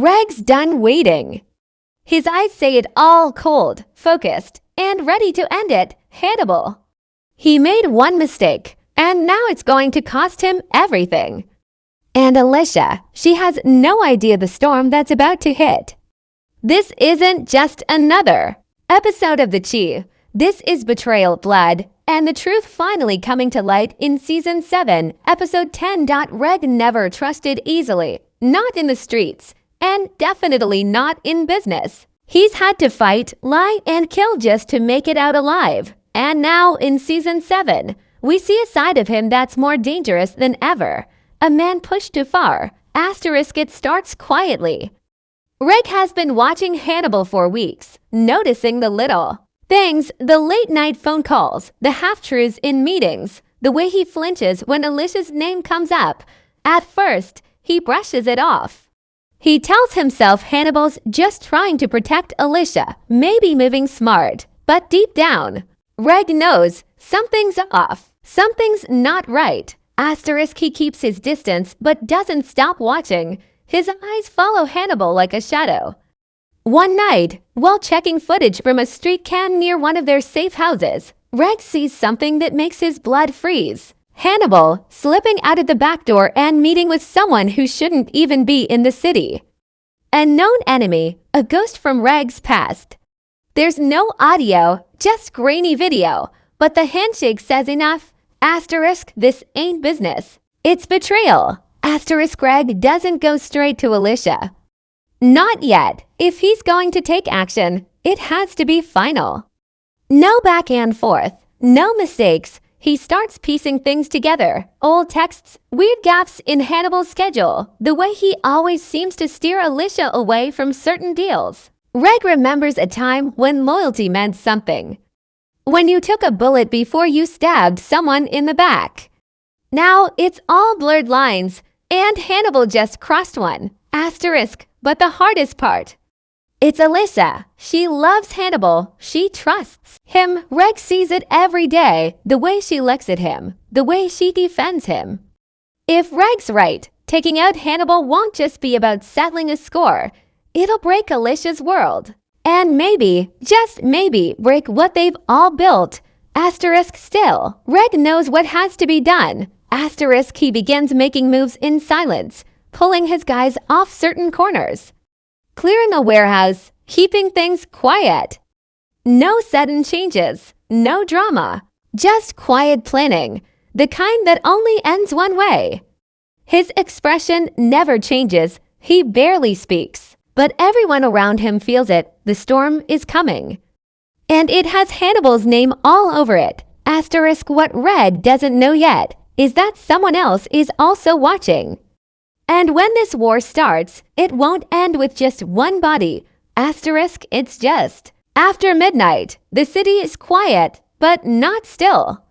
Reg's done waiting. His eyes say it all, cold, focused, and ready to end it. Hannibal. He made one mistake, and now it's going to cost him everything. And Alicia, she has no idea the storm that's about to hit. This isn't just another episode of The Chief. This is Betrayal, Blood, and the truth finally coming to light in Season 7, Episode 10. Reg never trusted easily, not in the streets, and definitely not in business. He's had to fight, lie, and kill just to make it out alive. And now, in Season 7, we see a side of him that's more dangerous than ever. A man pushed too far. It starts quietly. Reg has been watching Hannibal for weeks, noticing the little things, the late-night phone calls, the half-truths in meetings, the way he flinches when Alicia's name comes up. At first, he brushes it off. He tells himself Hannibal's just trying to protect Alicia, maybe moving smart. But deep down, Reg knows something's off, something's not right. He keeps his distance but doesn't stop watching. His eyes follow Hannibal like a shadow. One night, while checking footage from a street cam near one of their safe houses, Reg sees something that makes his blood freeze. Hannibal slipping out of the back door and meeting with someone who shouldn't even be in the city. A known enemy, a ghost from Reg's past. There's no audio, just grainy video, but the handshake says enough. This ain't business. It's betrayal. Reg doesn't go straight to Alicia. Not yet. If he's going to take action, it has to be final. No back and forth, no mistakes. He starts piecing things together. Old texts, weird gaps in Hannibal's schedule, the way he always seems to steer Alicia away from certain deals. Reg remembers a time when loyalty meant something. When you took a bullet before you stabbed someone in the back. Now it's all blurred lines, and Hannibal just crossed one. But the hardest part. It's Alicia. She loves Hannibal. She trusts him. Reg sees it every day, the way she looks at him, the way she defends him. If Reg's right, taking out Hannibal won't just be about settling a score. It'll break Alicia's world. And maybe, just maybe, break what they've all built. Still, Reg knows what has to be done. He begins making moves in silence, pulling his guys off certain corners. Clearing a warehouse, keeping things quiet. No sudden changes, no drama, just quiet planning, the kind that only ends one way. His expression never changes, he barely speaks, but everyone around him feels it. The storm is coming. And it has Hannibal's name all over it. What Reg doesn't know yet is that someone else is also watching. And when this war starts, it won't end with just one body. It's just. After midnight, the city is quiet, but not still.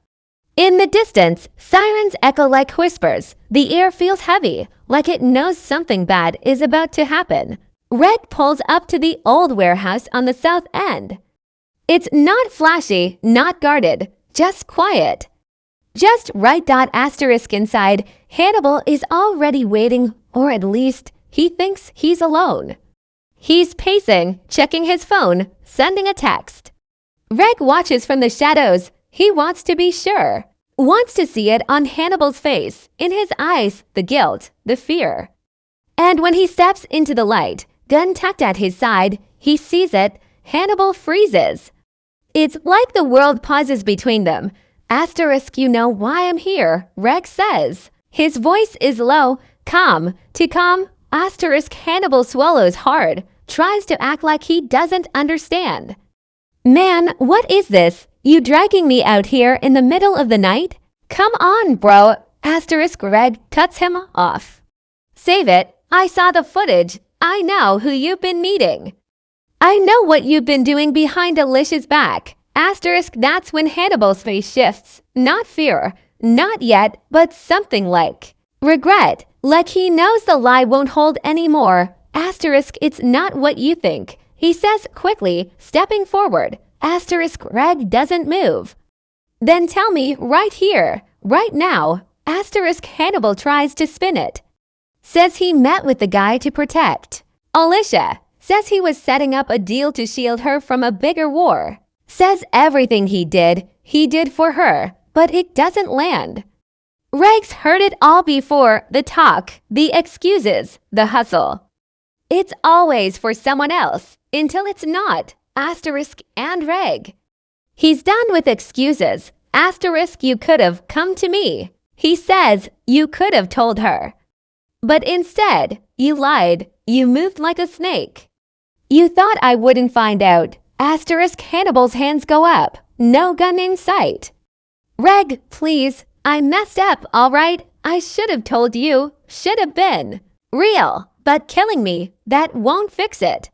In the distance, sirens echo like whispers. The air feels heavy, like it knows something bad is about to happen. Reg pulls up to the old warehouse on the south end. It's not flashy, not guarded, just quiet. Just right. Inside, Hannibal is already waiting, or at least he thinks he's alone. He's pacing, checking his phone, sending a text. Reg watches from the shadows. He wants to be sure. Wants to see it on Hannibal's face, in his eyes, the guilt, the fear. And when he steps into the light, gun tucked at his side, he sees it. Hannibal freezes. It's like the world pauses between them. You know why I'm here, Reg says. His voice is low, calm. To calm, Hannibal swallows hard, tries to act like he doesn't understand. Man, what is this? You dragging me out here in the middle of the night? Come on, bro. Reg cuts him off. Save it. I saw the footage. I know who you've been meeting. I know what you've been doing behind Alicia's back. That's when Hannibal's face shifts. Not fear, not yet, but something like regret, like he knows the lie won't hold anymore. It's not what you think, he says quickly, stepping forward. Reg doesn't move. Then tell me right here, right now. Hannibal tries to spin it. Says he met with the guy to protect. Alicia says he was setting up a deal to shield her from a bigger war. Says everything he did for her, but it doesn't land. Regs heard it all before, the talk, the excuses, the hustle. It's always for someone else, until it's not, asterisk and Reg. He's done with excuses, asterisk you could have come to me. He says you could have told her. But instead, you lied, you moved like a snake. You thought I wouldn't find out, asterisk Hannibal's hands go up, no gun in sight. Reg, please, I messed up, all right? I should have told you, should have been. Real, but killing me, that won't fix it.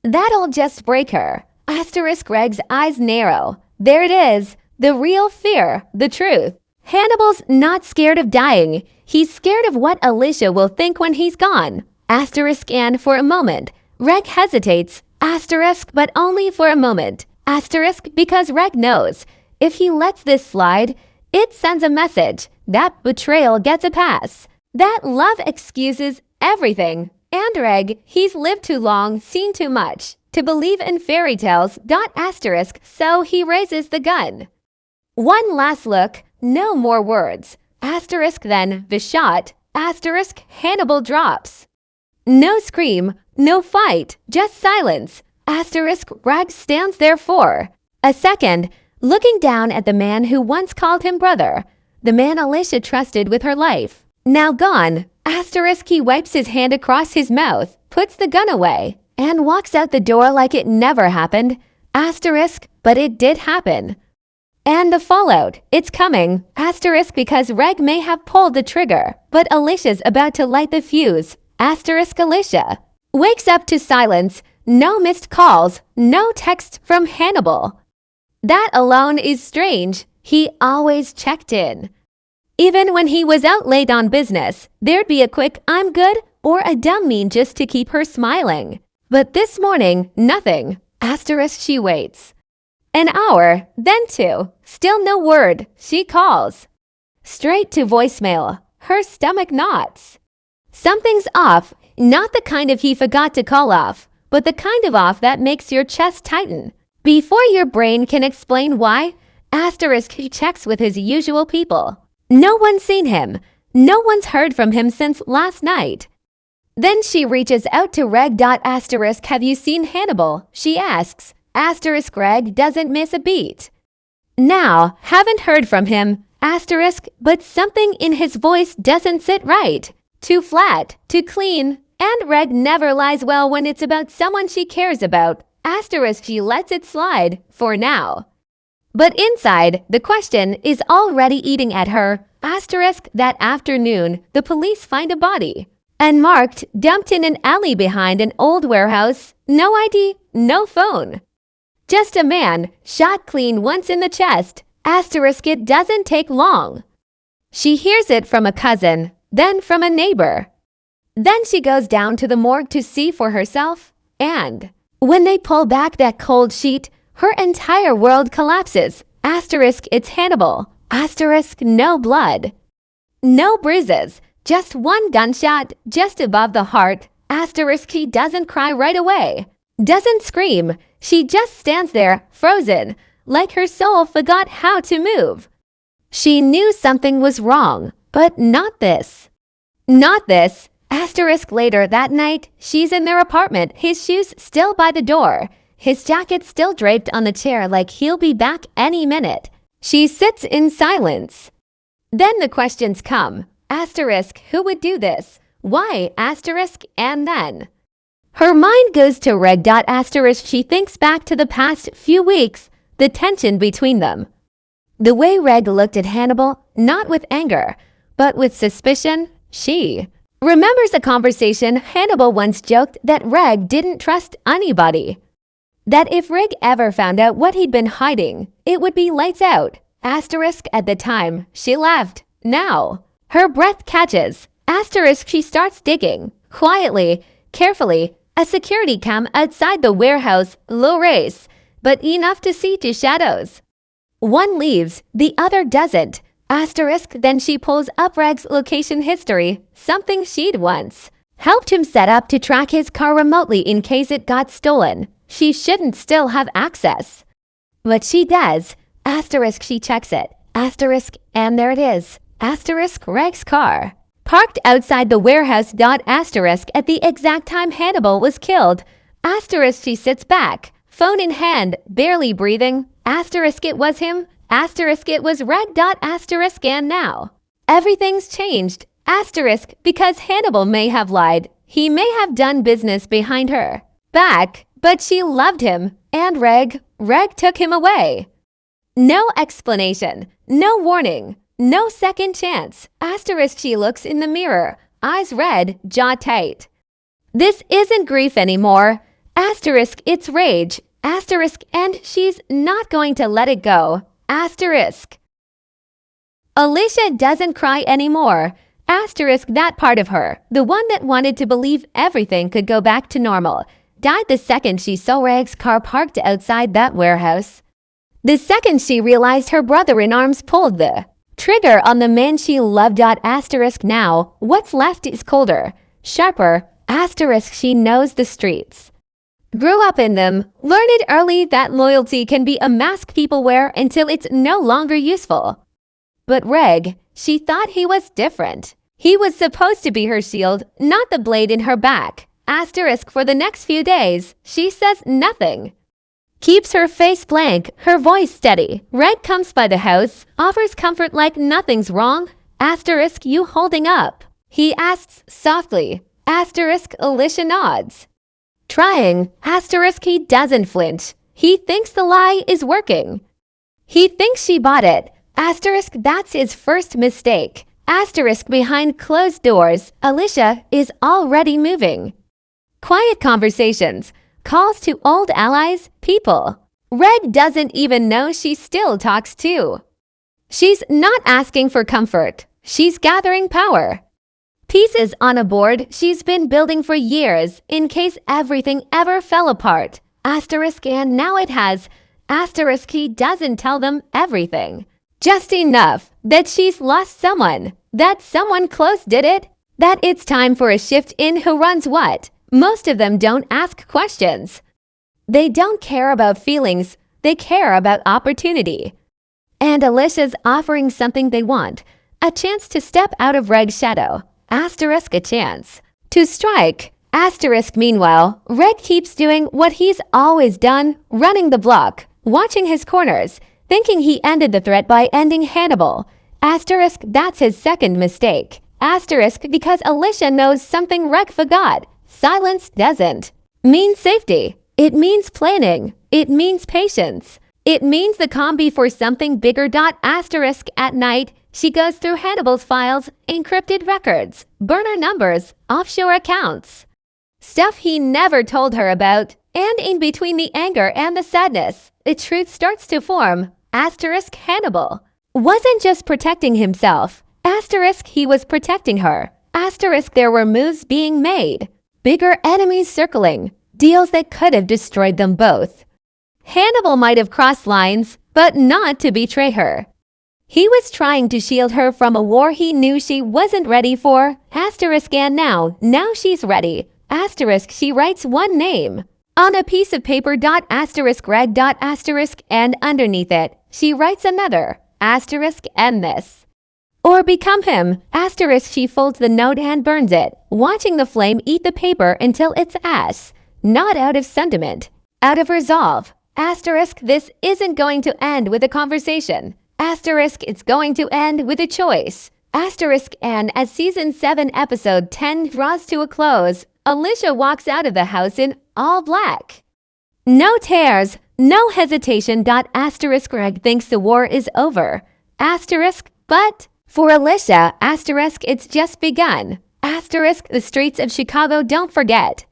That'll just break her. Asterisk Reg's eyes narrow. There it is, the real fear, the truth. Hannibal's not scared of dying. He's scared of what Alicia will think when he's gone. Asterisk and for a moment, Reg hesitates. Asterisk but only for a moment. Asterisk because Reg knows. If he lets this slide, it sends a message. That betrayal gets a pass. That love excuses everything. And Reg, he's lived too long, seen too much, to believe in fairy tales, asterisk, so he raises the gun. One last look, no more words. Asterisk then, the shot, asterisk, Hannibal drops. No scream, no fight, just silence. Asterisk, Reg stands there for a second, looking down at the man who once called him brother, the man Alicia trusted with her life. Now gone, asterisk he wipes his hand across his mouth, puts the gun away, and walks out the door like it never happened. Asterisk, but it did happen. And the fallout, it's coming. Asterisk because Reg may have pulled the trigger, but Alicia's about to light the fuse. Asterisk Alicia wakes up to silence, no missed calls, no text from Hannibal. That alone is strange. He always checked in. Even when he was out late on business, there'd be a quick I'm good or a dumb mean just to keep her smiling. But this morning, nothing. Asterisk she waits. An hour, then two. Still no word. She calls. Straight to voicemail. Her stomach knots. Something's off. Not the kind of he forgot to call off, but the kind of off that makes your chest tighten. Before your brain can explain why, asterisk he checks with his usual people. No one's seen him. No one's heard from him since last night. Then she reaches out to Reg. Asterisk have you seen Hannibal? She asks. Asterisk Reg doesn't miss a beat. Now, haven't heard from him. Asterisk, but something in his voice doesn't sit right. Too flat, too clean. And Reg never lies well when it's about someone she cares about. Asterisk she lets it slide, for now. But inside, the question is already eating at her. Asterisk that afternoon, the police find a body. Unmarked, dumped in an alley behind an old warehouse. No ID, no phone. Just a man, shot clean once in the chest. Asterisk it doesn't take long. She hears it from a cousin, then from a neighbor. Then she goes down to the morgue to see for herself. And when they pull back that cold sheet, her entire world collapses. Asterisk it's Hannibal. Asterisk no blood. No bruises. Just one gunshot just above the heart. Asterisk he doesn't cry right away. Doesn't scream. She just stands there, frozen, like her soul forgot how to move. She knew something was wrong, but not this. Not this. Asterisk later that night, she's in their apartment, his shoes still by the door, his jacket still draped on the chair like he'll be back any minute. She sits in silence. Then the questions come. Asterisk, who would do this? Why? Asterisk, and then. Her mind goes to Reg. Asterisk she thinks back to the past few weeks, the tension between them. The way Reg looked at Hannibal, not with anger, but with suspicion, she remembers a conversation Hannibal once joked that Reg didn't trust anybody. That if Reg ever found out what he'd been hiding, it would be lights out. Asterisk at the time, she laughed. Now, her breath catches. Asterisk she starts digging. Quietly, carefully, a security cam outside the warehouse, low race, but enough to see to shadows. One leaves, the other doesn't. Asterisk then she pulls up Reg's location history, something she'd once helped him set up to track his car remotely in case it got stolen. She shouldn't still have access. But she does. Asterisk, she checks it. Asterisk, and there it is. Asterisk, Reg's car. Parked outside the warehouse. Asterisk, at the exact time Hannibal was killed. Asterisk, she sits back, phone in hand, barely breathing. Asterisk, it was him. Asterisk, it was Reg. Asterisk, and now everything's changed. Asterisk, because Hannibal may have lied. He may have done business behind her back, but she loved him. And Reg took him away. No explanation, no warning, no second chance. Asterisk, she looks in the mirror, eyes red, jaw tight. This isn't grief anymore. Asterisk, it's rage. Asterisk, and she's not going to let it go. Asterisk. Alicia doesn't cry anymore. Asterisk, that part of her, the one that wanted to believe everything could go back to normal, died the second she saw Reg's car parked outside that warehouse. The second she realized her brother-in-arms pulled the trigger on the man she loved. Asterisk, now, what's left is colder, sharper. Asterisk, she knows the streets. Grew up in them, learned early that loyalty can be a mask people wear until it's no longer useful. But Reg, she thought he was different. He was supposed to be her shield, not the blade in her back. Asterisk, for the next few days, she says nothing. Keeps her face blank, her voice steady. Reg comes by the house, offers comfort like nothing's wrong. Asterisk, you holding up? He asks softly. Asterisk, Alicia nods. Trying. Asterisk, he doesn't flinch. He thinks the lie is working. He thinks she bought it. Asterisk, that's his first mistake. Asterisk, behind closed doors, Alicia is already moving. Quiet conversations, calls to old allies, people. Reg doesn't even know she still talks too. She's not asking for comfort. She's gathering power. Pieces on a board she's been building for years in case everything ever fell apart. Asterisk, and now it has. Asterisk, he doesn't tell them everything. Just enough that she's lost someone, that someone close did it, that it's time for a shift in who runs what. Most of them don't ask questions. They don't care about feelings, they care about opportunity. And Alicia's offering something they want, a chance to step out of Reg's shadow. Asterisk, a chance to strike. Asterisk, meanwhile, Reg keeps doing what he's always done, running the block, watching his corners, thinking he ended the threat by ending Hannibal. Asterisk, that's his second mistake. Asterisk, because Alicia knows something Reg forgot. Silence doesn't mean safety. It means planning. It means patience. It means the combi for something bigger. Asterisk, at night, she goes through Hannibal's files, encrypted records, burner numbers, offshore accounts. Stuff he never told her about. And in between the anger and the sadness, a truth starts to form. Asterisk, Hannibal wasn't just protecting himself. Asterisk, he was protecting her. Asterisk, there were moves being made. Bigger enemies circling. Deals that could have destroyed them both. Hannibal might have crossed lines, but not to betray her. He was trying to shield her from a war he knew she wasn't ready for. Asterisk, and now she's ready. Asterisk, she writes one name on a piece of paper. Asterisk, Reg. Asterisk, and underneath it, she writes another. Asterisk, end this. Or become him. Asterisk, she folds the note and burns it, watching the flame eat the paper until it's ash. Not out of sentiment, out of resolve. Asterisk, this isn't going to end with a conversation. Asterisk, it's going to end with a choice. Asterisk, and as season 7 episode 10 draws to a close, Alicia walks out of the house in all black. No tears, no hesitation. Asterisk, Reg thinks the war is over. Asterisk, but for Alicia, asterisk, it's just begun. Asterisk, the streets of Chicago don't forget.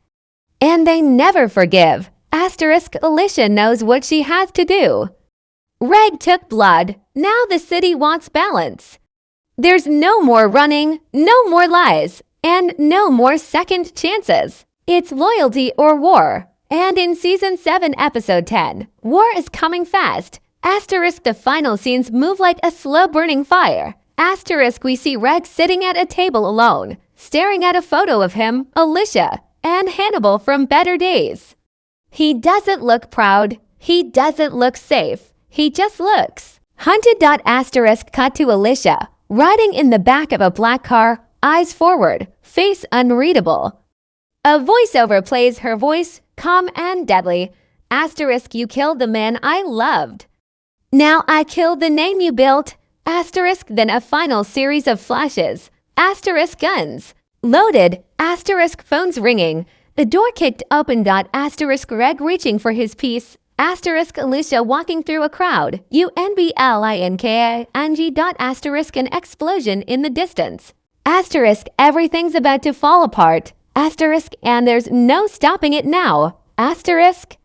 And they never forgive. Asterisk, Alicia knows what she has to do. Reg took blood. Now the city wants balance. There's no more running, no more lies, and no more second chances. It's loyalty or war. And in season 7, episode 10, war is coming fast. Asterisk, the final scenes move like a slow burning fire. Asterisk, we see Reg sitting at a table alone, staring at a photo of him, Alicia, and Hannibal from Better Days. He doesn't look proud. He doesn't look safe. He just looks hunted. Asterisk cut to Alicia, riding in the back of a black car, eyes forward, face unreadable. A voiceover plays, her voice calm and deadly. Asterisk, you killed the man I loved. Now I killed the name you built. Asterisk, then a final series of flashes. Asterisk, guns loaded. Asterisk, phones ringing. The door kicked open. Asterisk, Reg reaching for his piece. Asterisk, Alicia walking through a crowd. UNBLINKING. Asterisk, an explosion in the distance. Asterisk, everything's about to fall apart. Asterisk, and there's no stopping it now. Asterisk.